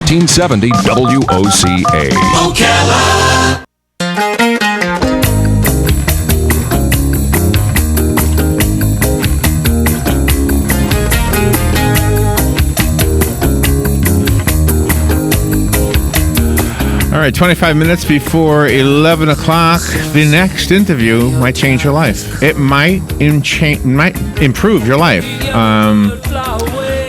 1970 WOCA. Ocala. All right, 25 minutes before 11 o'clock. The next interview might change your life. It might improve your life.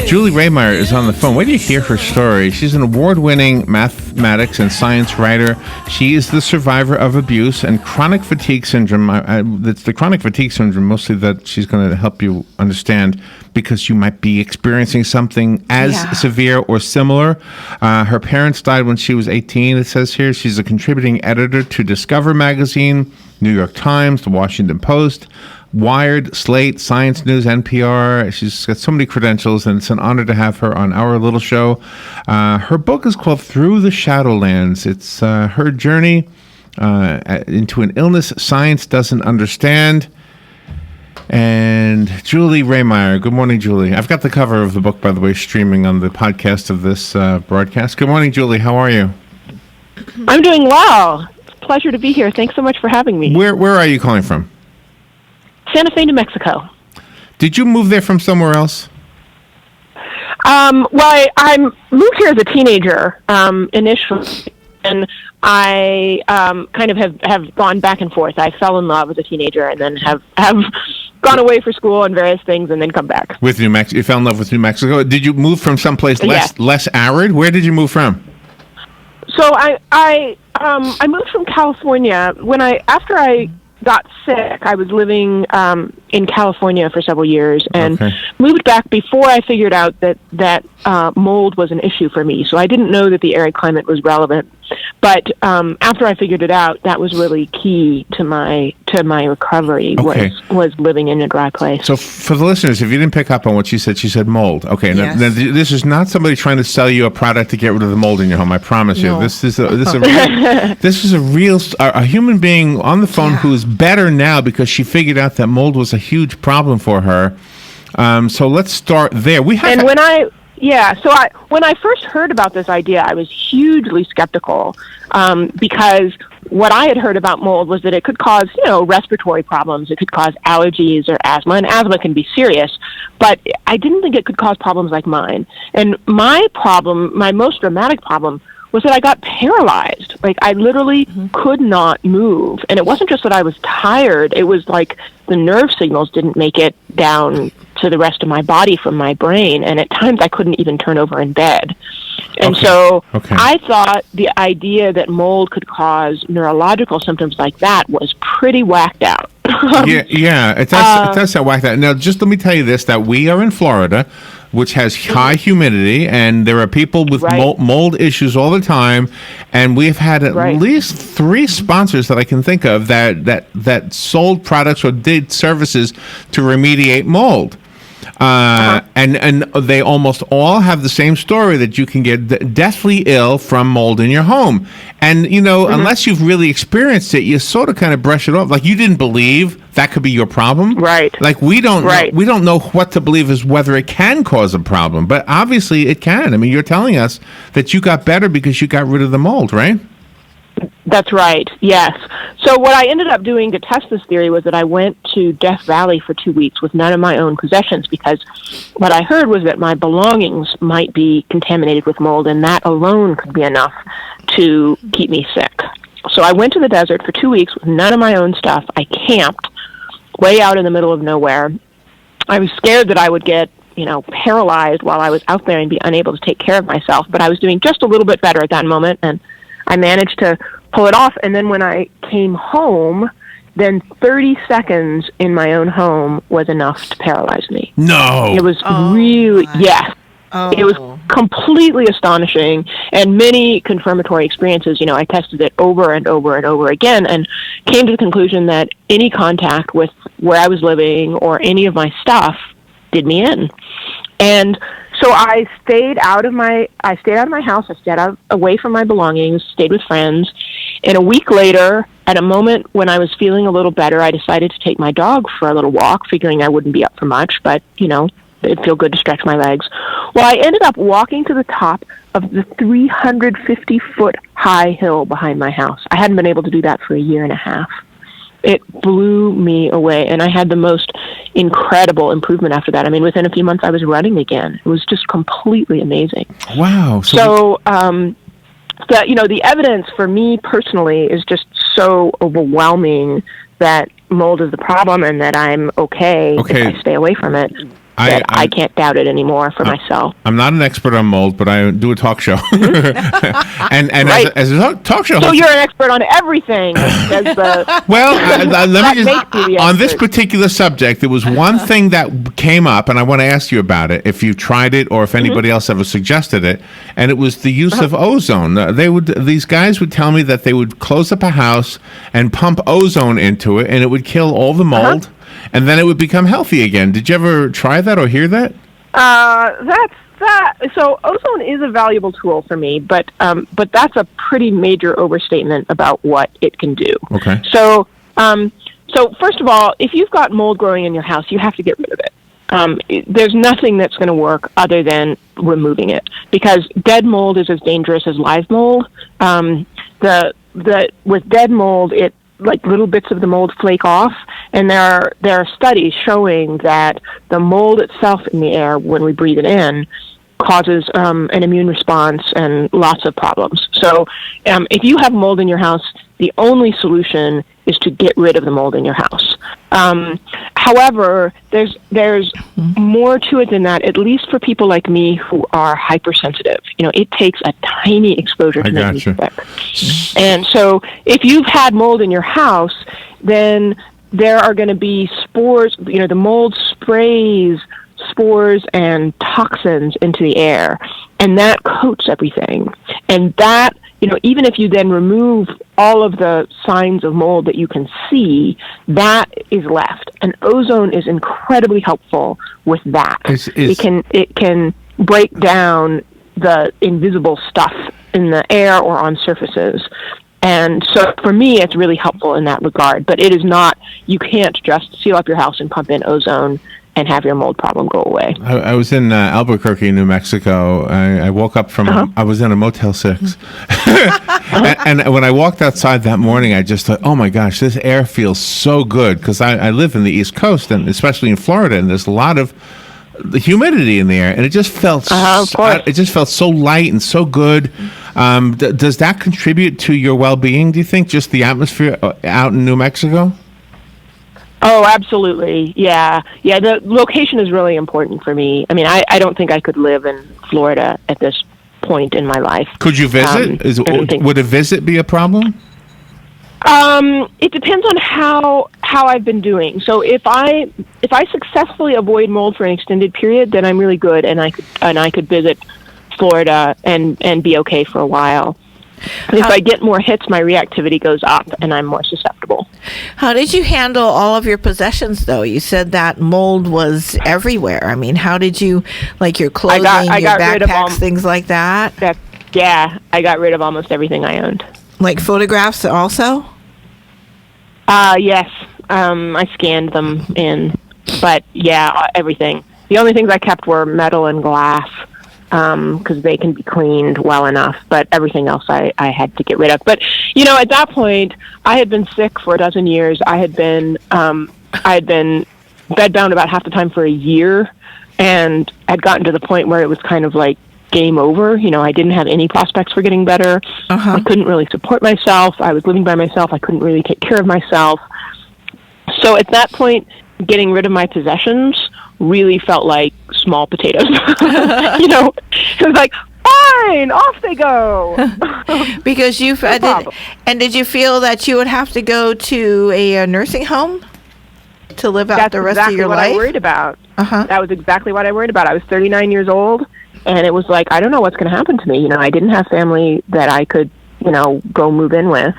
Julie Rehmeyer is on the phone. Wait till you hear her story. She's an award-winning mathematics and science writer. She is the survivor of abuse and chronic fatigue syndrome. It's the chronic fatigue syndrome mostly that she's going to help you understand, because you might be experiencing something as severe or similar. Her parents died when she was 18, it says here. She's a contributing editor to Discover Magazine, New York Times, The Washington Post, Wired, Slate, Science News, NPR. She's got so many credentials, and it's an honor to have her on our little show. Her book is called Through the Shadowlands. It's her journey into an illness science doesn't understand. And Julie Rehmeyer. Good morning, Julie. I've got the cover of the book, by the way, streaming on the podcast of this broadcast. Good morning, Julie. How are you? I'm doing well. It's a pleasure to be here. Thanks so much for having me. Where are you calling from? Santa Fe, New Mexico. Did you move there from somewhere else? Well, I moved here as a teenager initially, and I kind of have gone back and forth. I fell in love as a teenager, and then have gone away for school and various things, and then come back. With New Mexico, you fell in love with New Mexico. Did you move from someplace less arid? Where did you move from? So I moved from California after I got sick. I was living in California for several years, and moved back before I figured out that mold was an issue for me. So I didn't know that the arid climate was relevant. But after I figured it out, that was really key to my recovery. Was living in a dry place. So for the listeners, if you didn't pick up on what she said mold. Okay, yes. now this is not somebody trying to sell you a product to get rid of the mold in your home. I promise you. This is a real human being on the phone who is better now because she figured out that mold was a huge problem for her. So let's start there. When I first heard about this idea, I was hugely skeptical because what I had heard about mold was that it could cause, respiratory problems. It could cause allergies or asthma, and asthma can be serious. But I didn't think it could cause problems like mine. And my most dramatic problem, was that I got paralyzed. Like, I literally could not move. And it wasn't just that I was tired. It was like the nerve signals didn't make it down to the rest of my body from my brain. And at times I couldn't even turn over in bed. And so I thought the idea that mold could cause neurological symptoms like that was pretty whacked out. It does sound whacked out. Now, just let me tell you this, that we are in Florida, which has high humidity, and there are people with mold issues all the time, and we've had at least 3 sponsors that I can think of that sold products or did services to remediate mold. And they almost all have the same story, that you can get deathly ill from mold in your home. And, unless you've really experienced it, you sort of kind of brush it off. Like, you didn't believe that could be your problem. Right. Like, we don't know what to believe is whether it can cause a problem. But obviously it can. I mean, you're telling us that you got better because you got rid of the mold, right? That's right, yes. So what I ended up doing to test this theory was that I went to Death Valley for 2 weeks with none of my own possessions, because what I heard was that my belongings might be contaminated with mold, and that alone could be enough to keep me sick. So I went to the desert for 2 weeks with none of my own stuff. I camped way out in the middle of nowhere. I was scared that I would get paralyzed while I was out there and be unable to take care of myself, but I was doing just a little bit better at that moment, and I managed to pull it off. And then when I came home, then 30 seconds in my own home was enough to paralyze me. No. It was It was completely astonishing, and many confirmatory experiences. I tested it over and over and over again, and came to the conclusion that any contact with where I was living or any of my stuff did me in. And so I stayed out of my house. I stayed away from my belongings, stayed with friends. And a week later, at a moment when I was feeling a little better, I decided to take my dog for a little walk, figuring I wouldn't be up for much, but, it'd feel good to stretch my legs. Well, I ended up walking to the top of the 350-foot high hill behind my house. I hadn't been able to do that for a year and a half. It blew me away, and I had the most incredible improvement after that. I mean, within a few months, I was running again. It was just completely amazing. Wow. So the evidence for me personally is just so overwhelming that mold is the problem and that I'm okay if I stay away from it. I can't doubt it anymore for myself. I'm not an expert on mold, but I do a talk show. and right. as a talk show so you're an expert on everything. Let me just, on this particular subject, there was one thing that came up, and I want to ask you about it, if you tried it or if anybody else ever suggested it, and it was the use of ozone. These guys would tell me that they would close up a house and pump ozone into it, and it would kill all the mold. And then it would become healthy again. Did you ever try that or hear that? That's that. So ozone is a valuable tool for me, but that's a pretty major overstatement about what it can do. Okay. So first of all, if you've got mold growing in your house, you have to get rid of it. There's nothing that's going to work other than removing it, because dead mold is as dangerous as live mold. With dead mold, it like little bits of the mold flake off, and there are studies showing that the mold itself in the air, when we breathe it in, causes an immune response and lots of problems. So if you have mold in your house, the only solution is to get rid of the mold in your house. However, there's more to it than that, at least for people like me who are hypersensitive. It takes a tiny exposure to make me sick. And so if you've had mold in your house, then there are going to be spores. The mold sprays spores and toxins into the air, and that coats everything. And that, even if you then remove all of the signs of mold that you can see, that is left. And ozone is incredibly helpful with that. It can break down the invisible stuff in the air or on surfaces. And so for me, it's really helpful in that regard. But it is not, you can't just seal up your house and pump in ozone and have your mold problem go away. I was in Albuquerque, New Mexico. I woke up from, I was in a Motel 6. and when I walked outside that morning, I just thought, oh my gosh, this air feels so good. Because I live in the East Coast, and especially in Florida, and there's a lot of the humidity in the air, and it just felt so light and so good. Does that contribute to your well-being, do you think, just the atmosphere out in New Mexico? Oh, absolutely. Yeah. The location is really important for me. I mean, I don't think I could live in Florida at this point in my life. Could you visit? Would a visit be a problem? It depends on how I've been doing. So if I successfully avoid mold for an extended period, then I'm really good, and I could visit Florida and be okay for a while. If I get more hits, my reactivity goes up, and I'm more susceptible. How did you handle all of your possessions, though? You said that mold was everywhere. I mean, how did you, like your clothing, your backpacks, things like that? I got rid of almost everything I owned. Like photographs also? Yes. I scanned them in, but yeah, everything. The only things I kept were metal and glass, because they can be cleaned well enough, but everything else I had to get rid of. But, at that point, I had been sick for 12 years. I had been bedbound about half the time for a year, and had gotten to the point where it was kind of like game over. I didn't have any prospects for getting better. I couldn't really support myself. I was living by myself. I couldn't really take care of myself. So at that point, getting rid of my possessions really felt like small potatoes. It was like, fine, off they go. Because did you feel that you would have to go to a nursing home to live out the rest of your life? That's exactly what I worried about. That was exactly what I worried about. I was 39 years old, and it was like, I don't know what's going to happen to me. I didn't have family that I could, go move in with.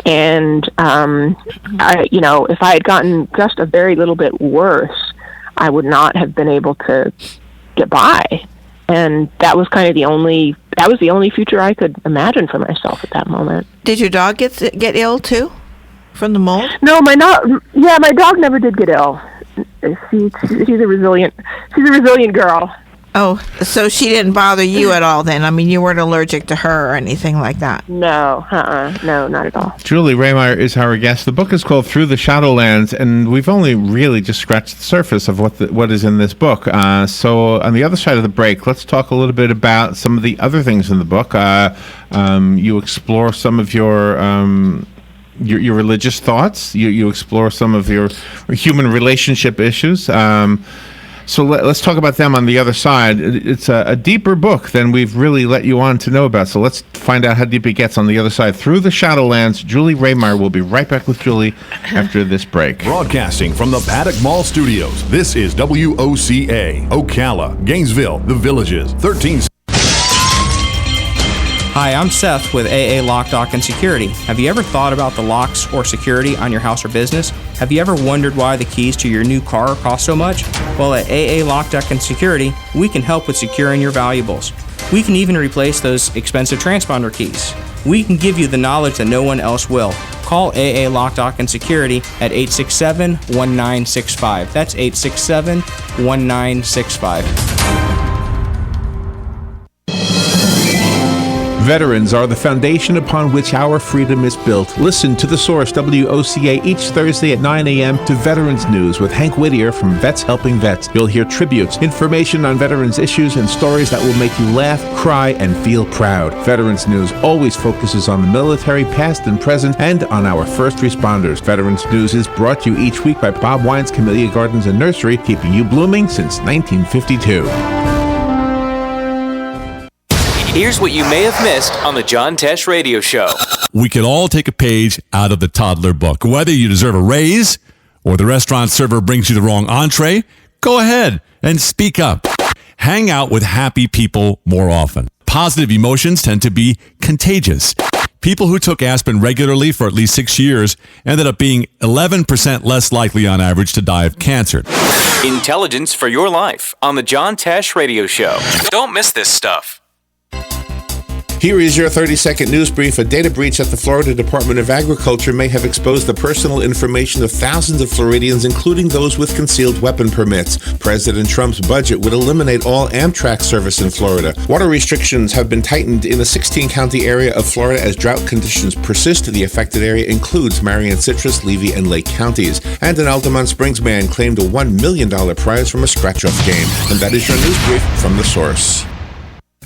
And, if I had gotten just a very little bit worse, I would not have been able to get by. And that was kind of the only future I could imagine for myself at that moment. Did your dog get ill too from the mold? No, my dog never did get ill. She's a resilient girl. Oh, so she didn't bother you at all then? I mean, you weren't allergic to her or anything like that? No, no, not at all. Julie Rehmeyer is our guest. The book is called Through the Shadowlands, and we've only really just scratched the surface of what is in this book. So on the other side of the break, let's talk a little bit about some of the other things in the book. You explore some of your religious thoughts. You explore some of your human relationship issues. So let's talk about them on the other side. It's a deeper book than we've really let you on to know about. So let's find out how deep it gets on the other side. Through the Shadowlands, Julie Rehmeyer will be right back with Julie after this break. Broadcasting from the Paddock Mall Studios, this is WOCA, Ocala, Gainesville, The Villages, 13... Hi, I'm Seth with AA Lock, Dock, and Security. Have you ever thought about the locks or security on your house or business? Have you ever wondered why the keys to your new car cost so much? Well, at AA Lock, Dock, and Security, we can help with securing your valuables. We can even replace those expensive transponder keys. We can give you the knowledge that no one else will. Call AA Lock, Dock, and Security at 867-1965. That's 867-1965. Veterans are the foundation upon which our freedom is built. Listen to The Source, WOCA, each Thursday at 9 a.m. to Veterans News with Hank Whittier from Vets Helping Vets. You'll hear tributes, information on veterans issues, and stories that will make you laugh, cry, and feel proud. Veterans News always focuses on the military, past and present, and on our first responders. Veterans News is brought to you each week by Bob Wine's Camellia Gardens and Nursery, keeping you blooming since 1952. Here's what you may have missed on the John Tesh Radio Show. We could all take a page out of the toddler book. Whether you deserve a raise or the restaurant server brings you the wrong entree, go ahead and speak up. Hang out with happy people more often. Positive emotions tend to be contagious. People who took aspirin regularly for at least 6 years ended up being 11% less likely on average to die of cancer. Intelligence for your life on the John Tesh Radio Show. Don't miss this stuff. Here is your 30-second news brief. A data breach at the Florida Department of Agriculture may have exposed the personal information of thousands of Floridians, including those with concealed weapon permits. President Trump's budget would eliminate all Amtrak service in Florida. Water restrictions have been tightened in a 16-county area of Florida as drought conditions persist. The affected area includes Marion, Citrus, Levy, and Lake counties. And an Altamont Springs man claimed a $1 million prize from a scratch-off game. And that is your news brief from The Source.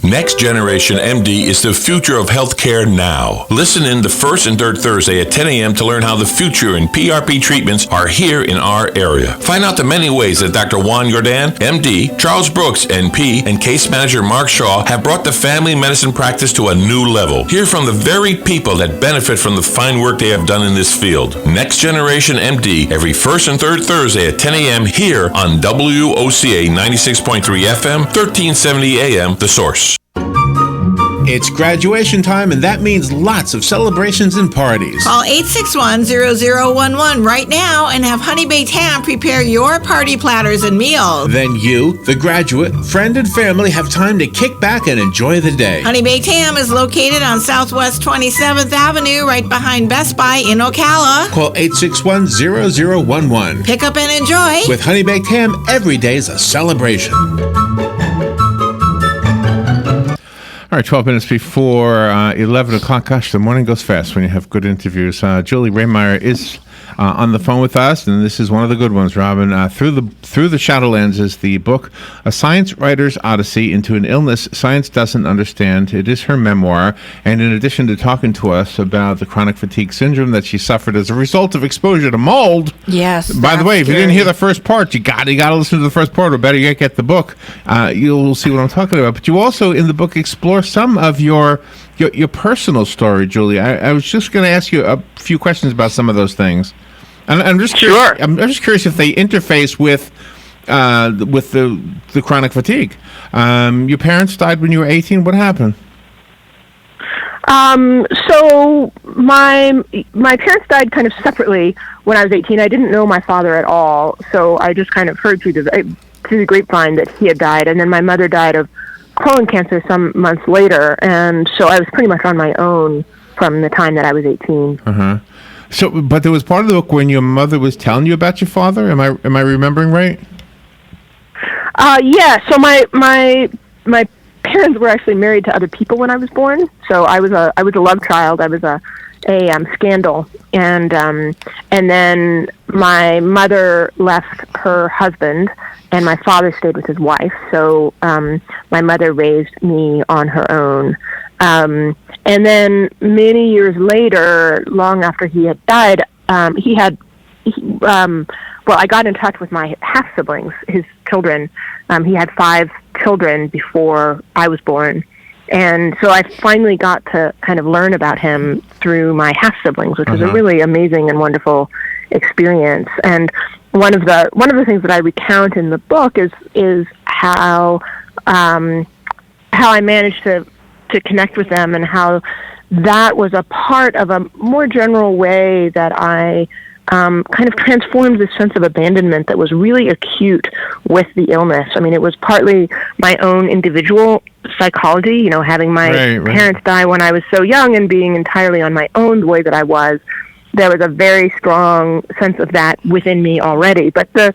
Next Generation MD is the future of healthcare now. Listen in the first and third Thursday at 10 a.m. to learn how the future in PRP treatments are here in our area. Find out the many ways that Dr. Juan Jordan, MD, Charles Brooks, NP, and case manager Mark Shaw have brought the family medicine practice to a new level. Hear from the very people that benefit from the fine work they have done in this field. Next Generation MD, every first and third Thursday at 10 a.m. here on WOCA 96.3 FM, 1370 AM, The Source. It's graduation time, and that means lots of celebrations and parties. Call 861-0011 right now and have Honey Baked Ham prepare your party platters and meals. Then you, the graduate, friend, and family have time to kick back and enjoy the day. Honey Baked Ham is located on Southwest 27th Avenue, right behind Best Buy in Ocala. Call 861-0011. Pick up and enjoy. With Honey Baked Ham, every day is a celebration. All right, 12 minutes before 11 o'clock. Gosh, the morning goes fast when you have good interviews. Julie Rehmeyer is on the phone with us, and this is one of the good ones, Robin. Through the Shadowlands is the book, A Science Writer's Odyssey into an Illness Science Doesn't Understand. It is her memoir, and in addition to talking to us about the chronic fatigue syndrome that she suffered as a result of exposure to mold. Yes. By the way, if you didn't hear the first part, you got to listen to the first part, or better yet, get the book. You'll see what I'm talking about. But you also, in the book, explore some of your personal story, Julie. I was just going to ask you a few questions about some of those things. And I'm just curious, sure. I'm just curious if they interface with the chronic fatigue. Your parents died when you were 18. What happened? So my parents died kind of separately when I was 18. I didn't know my father at all, so I just kind of heard through the grapevine that he had died, and then my mother died of colon cancer some months later, and so I was pretty much on my own from the time that I was 18. Uh-huh. So, but there was part of the book when your mother was telling you about your father. Am I remembering right? Yeah. So my parents were actually married to other people when I was born. So I was a love child. I was a scandal, and then my mother left her husband, and my father stayed with his wife. So my mother raised me on her own. And then many years later, long after he had died, I got in touch with my half siblings, his children. He had 5 children before I was born. And so I finally got to kind of learn about him through my half siblings, which was a really amazing and wonderful experience. And one of the things that I recount in the book is how I managed to connect with them, and how that was a part of a more general way that I kind of transformed this sense of abandonment that was really acute with the illness. I mean, it was partly my own individual psychology, having my parents die when I was so young and being entirely on my own the way that I was. There was a very strong sense of that within me already. But the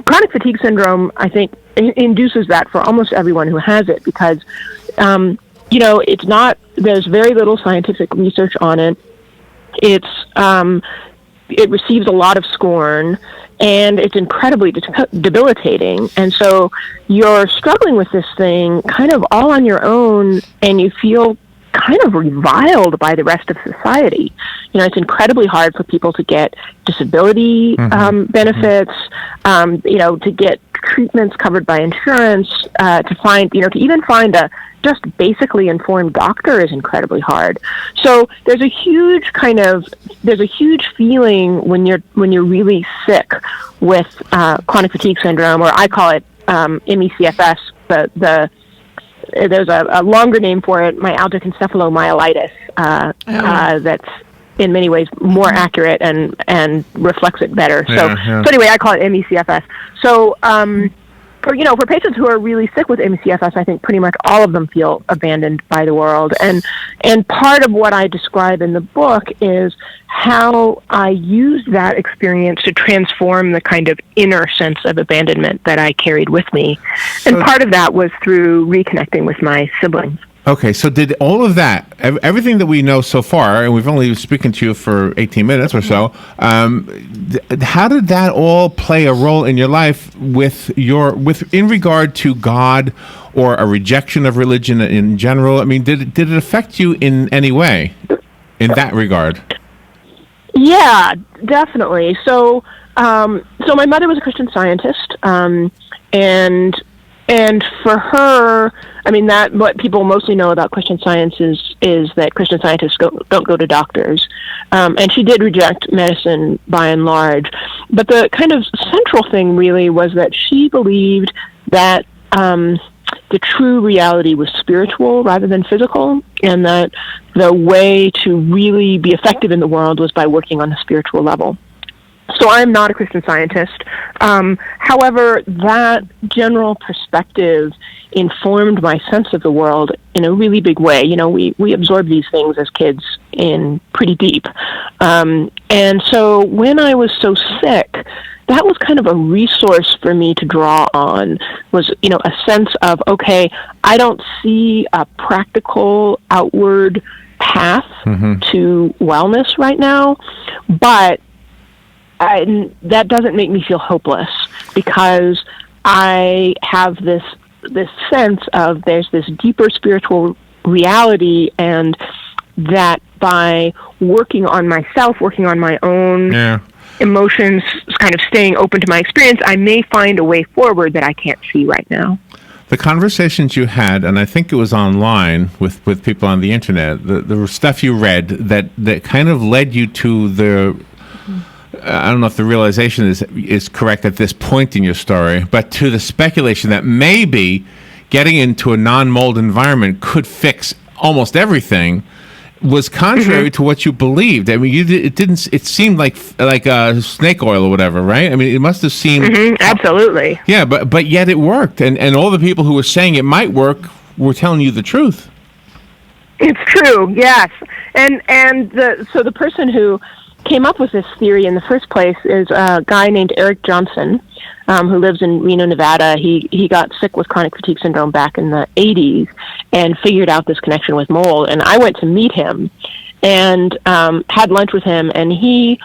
chronic fatigue syndrome, I think, induces that for almost everyone who has it, because it's not, there's very little scientific research on it. It receives a lot of scorn, and it's incredibly debilitating. And so you're struggling with this thing kind of all on your own, and you feel kind of reviled by the rest of society. It's incredibly hard for people to get disability benefits, to get treatments covered by insurance, to even find a just basically informed doctor is incredibly hard. So there's a huge feeling when you're really sick with chronic fatigue syndrome, or I call it ME/CFS. There's a longer name for it, myalgic encephalomyelitis, that's in many ways more accurate and reflects it better. So anyway, I call it ME/CFS. So for patients who are really sick with ME/CFS, I think pretty much all of them feel abandoned by the world. And part of what I describe in the book is how I used that experience to transform the kind of inner sense of abandonment that I carried with me. And part of that was through reconnecting with my siblings. Okay, so did all of that, everything that we know so far, and we've only been speaking to you for 18 minutes or so, how did that all play a role in your life in regard to God or a rejection of religion in general? I mean, did it affect you in any way in that regard? Yeah, definitely. So my mother was a Christian Scientist, and for her, I mean, that what people mostly know about Christian Science is that Christian Scientists don't go to doctors. And she did reject medicine by and large. But the kind of central thing really was that she believed that the true reality was spiritual rather than physical, and that the way to really be effective in the world was by working on the spiritual level. So I'm not a Christian Scientist. However, that general perspective informed my sense of the world in a really big way. We absorb these things as kids in pretty deep. And so when I was so sick, that was kind of a resource for me to draw on, was, a sense of, okay, I don't see a practical outward path to wellness right now, but that doesn't make me feel hopeless, because I have this sense of there's this deeper spiritual reality, and that by working on myself, working on my own emotions, kind of staying open to my experience, I may find a way forward that I can't see right now. The conversations you had, and I think it was online with people on the internet, the stuff you read that kind of led you to the... I don't know if the realization is correct at this point in your story, but to the speculation that maybe getting into a non-mold environment could fix almost everything was contrary to what you believed. I mean, it seemed like snake oil or whatever, right? I mean, it must have seemed... Absolutely. Yeah, but yet it worked. And all the people who were saying it might work were telling you the truth. It's true, yes. And so the person who came up with this theory in the first place is a guy named Eric Johnson, who lives in Reno, Nevada. He got sick with chronic fatigue syndrome back in the 80s and figured out this connection with mold. And I went to meet him and had lunch with him, and he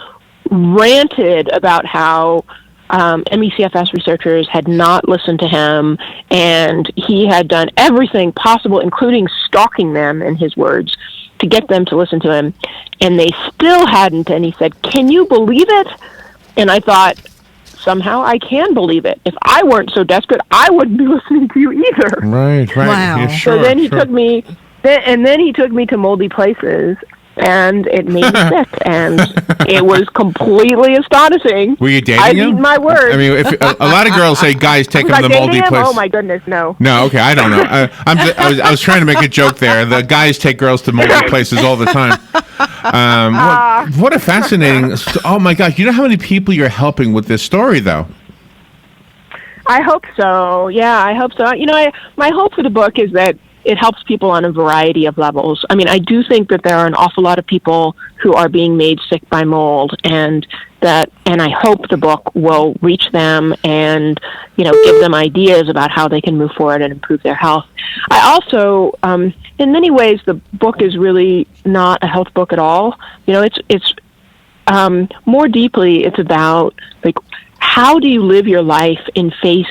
ranted about how MECFS researchers had not listened to him, and he had done everything possible, including stalking them, in his words, to get them to listen to him, and they still hadn't. And he said, "Can you believe it?" And I thought, somehow I can believe it. If I weren't so desperate, I wouldn't be listening to you either. Right. Wow. Yeah, sure, so then he took me, and then he took me to moldy places, and it made me sick, and it was completely astonishing. Were you dating him? I mean, my word. I mean, if a lot of girls say guys take them to moldy places. Oh my goodness, no. No, okay, I don't know. I was trying to make a joke there. The guys take girls to moldy places all the time. What a fascinating! Oh my gosh, you know how many people you're helping with this story, though? I hope so. Yeah, I hope so. You know, my hope for the book is that it helps people on a variety of levels. I mean, I do think that there are an awful lot of people who are being made sick by mold, and I hope the book will reach them and, you know, give them ideas about how they can move forward and improve their health. I also, in many ways, the book is really not a health book at all. You know, it's more deeply, it's about, like, how do you live your life in face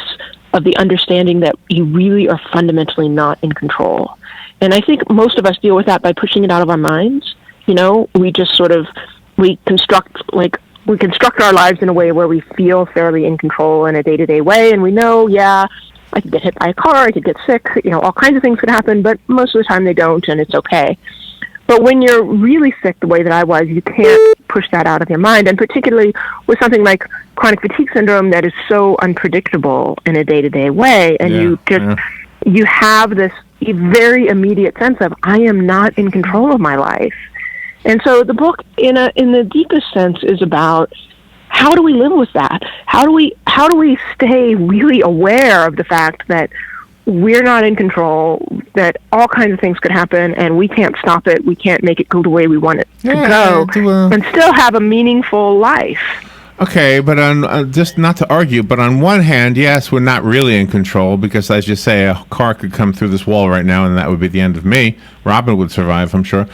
of the understanding that you really are fundamentally not in control. And I think most of us deal with that by pushing it out of our minds. You know, we just sort of, we construct our lives in a way where we feel fairly in control in a day-to-day way, and we know, yeah, I could get hit by a car, I could get sick, you know, all kinds of things could happen, but most of the time they don't, and it's okay. But when you're really sick the way that I was, you can't push that out of your mind, and particularly with something like chronic fatigue syndrome that is so unpredictable in a day-to-day way, and you have this very immediate sense of, I am not in control of my life. And so the book, in the deepest sense, is about how do we live with that? How do we stay really aware of the fact that we're not in control, that all kinds of things could happen, and we can't stop it. We can't make it go the way we want it to go, and still have a meaningful life. Okay, but on just not to argue, but on one hand, yes, we're not really in control because, as you say, a car could come through this wall right now, and that would be the end of me. Robin would survive, I'm sure.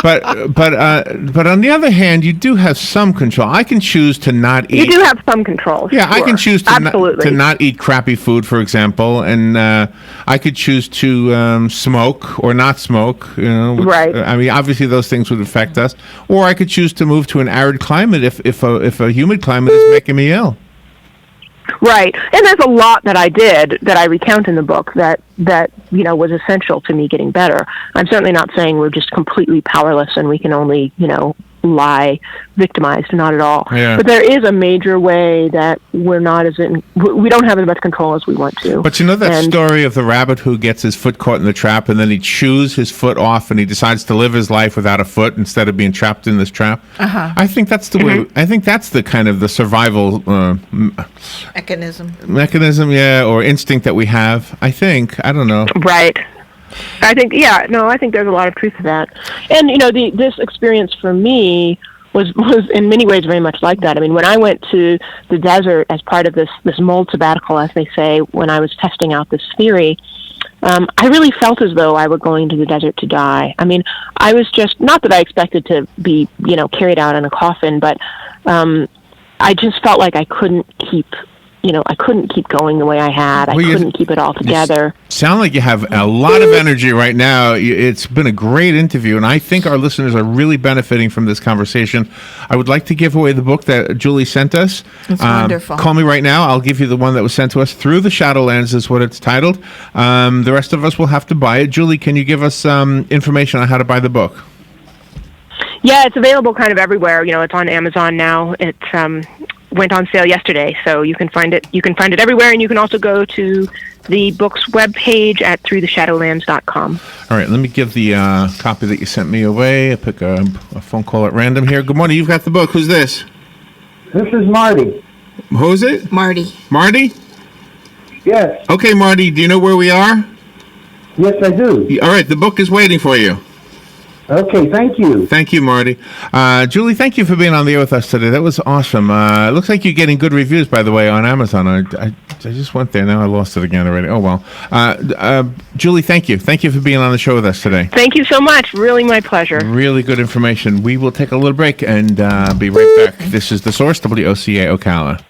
But on the other hand, you do have some control. I can choose to not eat. You do have some control. Yeah, sure. I can choose to not eat crappy food, for example, and I could choose to smoke or not smoke. You know, right. I mean, obviously those things would affect us. Or I could choose to move to an arid climate if a humid climate is making me ill. Right, and there's a lot that I did that I recount in the book that you know was essential to me getting better. I'm certainly not saying we're just completely powerless and we can only, you know, lie victimized, not at all. Yeah. But there is a major way that we don't have as much control as we want to. But you know that story of the rabbit who gets his foot caught in the trap and then he chews his foot off and he decides to live his life without a foot instead of being trapped in this trap? I think that's the way. I think that's the kind of the survival mechanism, yeah, or instinct that we have. I don't know. Right. I think there's a lot of truth to that. And, you know, this experience for me was in many ways very much like that. I mean, when I went to the desert as part of this mold sabbatical, as they say, when I was testing out this theory, I really felt as though I were going to the desert to die. I mean, I was just, not that I expected to be, you know, carried out in a coffin, but I just felt like I couldn't keep going the way I had. I couldn't keep it all together. You sound like you have a lot of energy right now. It's been a great interview, and I think our listeners are really benefiting from this conversation. I would like to give away the book that Julie sent us. It's wonderful. Call me right now. I'll give you the one that was sent to us. Through the Shadowlands is what it's titled. The rest of us will have to buy it. Julie, can you give us information on how to buy the book? Yeah, it's available kind of everywhere. You know, it's on Amazon now. It went on sale yesterday, so you can find it. You can find it everywhere, and you can also go to the book's webpage at throughtheshadowlands.com. All right, let me give the copy that you sent me away. I pick a phone call at random here. Good morning. You've got the book. Who's this? This is Marty. Who is it? Marty. Marty? Yes. Okay, Marty. Do you know where we are? Yes, I do. All right, the book is waiting for you. Okay, thank you. Thank you, Marty. Julie, thank you for being on the air with us today. That was awesome. It looks like you're getting good reviews, by the way, on Amazon. I just went there. Now I lost it again already. Oh, well. Julie, thank you. Thank you for being on the show with us today. Thank you so much. Really my pleasure. Really good information. We will take a little break and be right back. This is The Source, WOCA Ocala.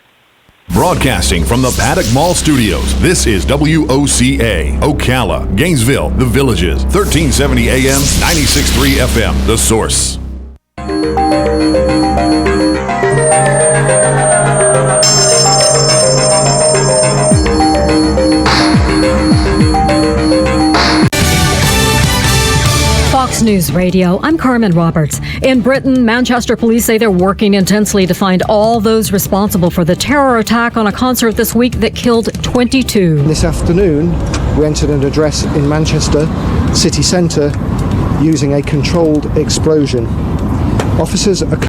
Broadcasting from the Paddock Mall Studios, this is WOCA, Ocala, Gainesville, The Villages, 1370 AM, 96.3 FM, The Source. Fox News Radio, I'm Carmen Roberts. In Britain, Manchester police say they're working intensely to find all those responsible for the terror attack on a concert this week that killed 22. This afternoon, we entered an address in Manchester city centre using a controlled explosion. Officers are